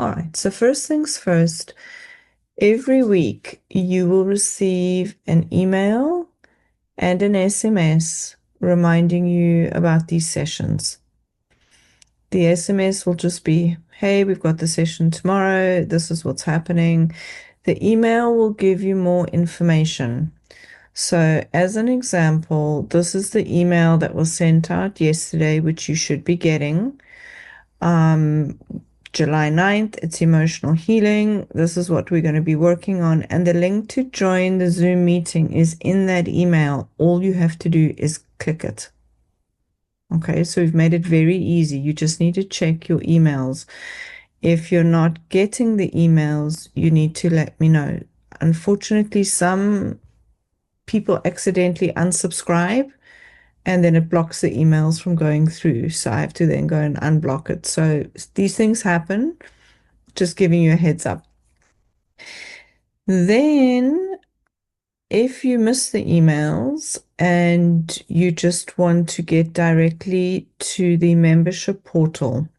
All right. So first things first, every week you will receive an email and an SMS reminding you about these sessions. The SMS will just be, hey, we've got the session tomorrow. This is what's happening. The email will give you more information. So, as an example, this is the email that was sent out yesterday, which you should be getting. Um, July 9th, it's emotional healing. This is what we're going to be working on. And the link to join the Zoom meeting is in that email. All you have to do is click it. Okay, so we've made it very easy. You just need to check your emails. If you're not getting the emails, you need to let me know. Unfortunately, some people accidentally unsubscribe and then it blocks the emails from going through. So I have to then go and unblock it. So these things happen. Just giving you a heads up. Then, if you miss the emails and you just want to get directly to the membership portal,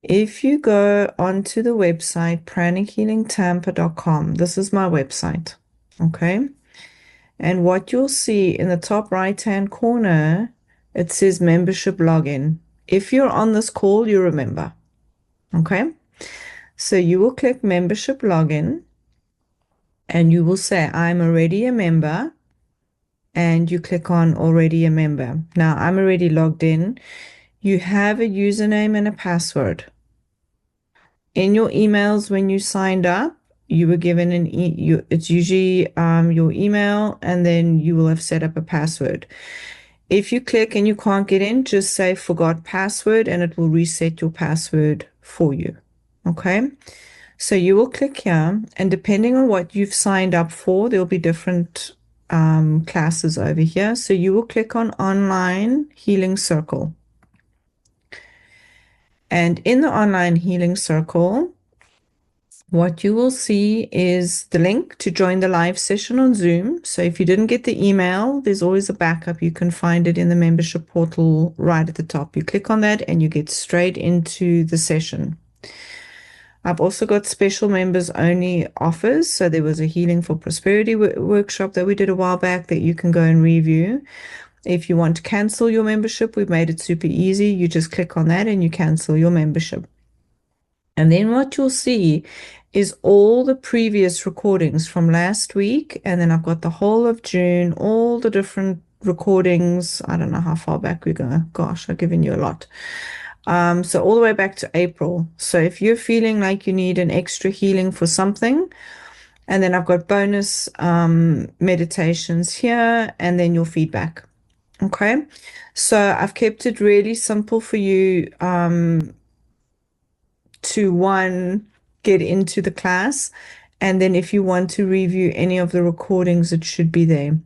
if you go onto the website pranichealingtampa.com, this is my website, okay? And what you'll see in the top right-hand corner, it says membership login. If you're on this call, you remember, okay? So you will click membership login and you will say, I'm already a member, and you click on already a member. Now I'm already logged in. You have a username and a password. In your emails when you signed up, you were given it's usually your email, and then you will have set up a password. If you click and you can't get in, just say forgot password and it will reset your password for you. Okay? So you will click here, and depending on what you've signed up for, there'll be different classes over here. So you will click on Online Healing Circle. And in the Online Healing Circle, what you will see is the link to join the live session on Zoom. So if you didn't get the email, there's always a backup. You can find it in the membership portal right at the top. You click on that and you get straight into the session. I've also got special members only offers. So there was a Healing for Prosperity workshop that we did a while back that you can go and review. If you want to cancel your membership, we've made it super easy. You just click on that and you cancel your membership. And then what you'll see is all the previous recordings from last week. And then I've got the whole of June, all the different recordings. I don't know how far back we go. Gosh, I've given you a lot. So all the way back to April. So if you're feeling like you need an extra healing for something, and then I've got bonus meditations here, and then your feedback. Okay. So I've kept it really simple for you to one, get into the class, and then if you want to review any of the recordings, it should be there.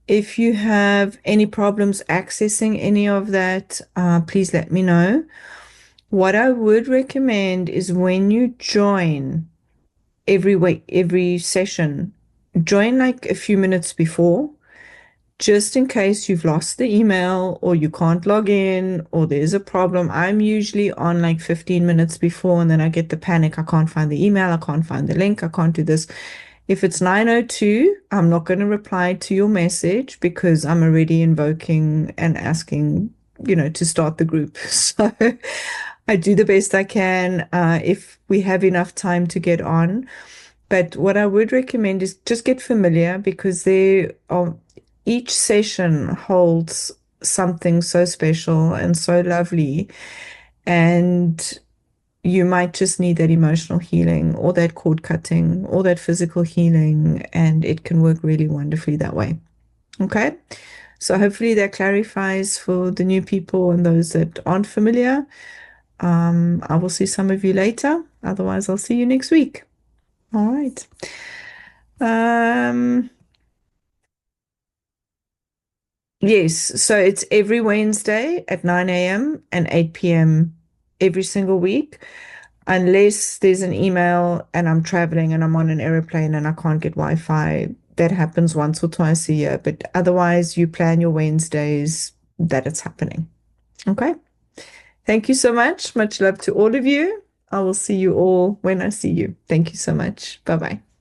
If you have any problems accessing any of that, please let me know. What I would recommend is when you join every week, every session, join like a few minutes before, just in case you've lost the email or you can't log in or there's a problem. I'm usually on like 15 minutes before, and then I get the panic. I can't find the email. I can't find the link. I can't do this. If it's 9:02, I'm not going to reply to your message because I'm already invoking and asking, to start the group. So I do the best I can if we have enough time to get on. But what I would recommend is just get familiar, because each session holds something so special and so lovely. And you might just need that emotional healing or that cord cutting or that physical healing, and it can work really wonderfully that way. Okay. So hopefully that clarifies for the new people and those that aren't familiar. I will see some of you later. Otherwise, I'll see you next week. All right. Yes, so it's every Wednesday at 9 a.m. and 8 p.m. every single week, unless there's an email and I'm traveling and I'm on an airplane and I can't get Wi-Fi. That happens once or twice a year, but otherwise you plan your Wednesdays that it's happening. Okay. Thank you so much. Much love to all of you. I will see you all when I see you. Thank you so much. Bye bye.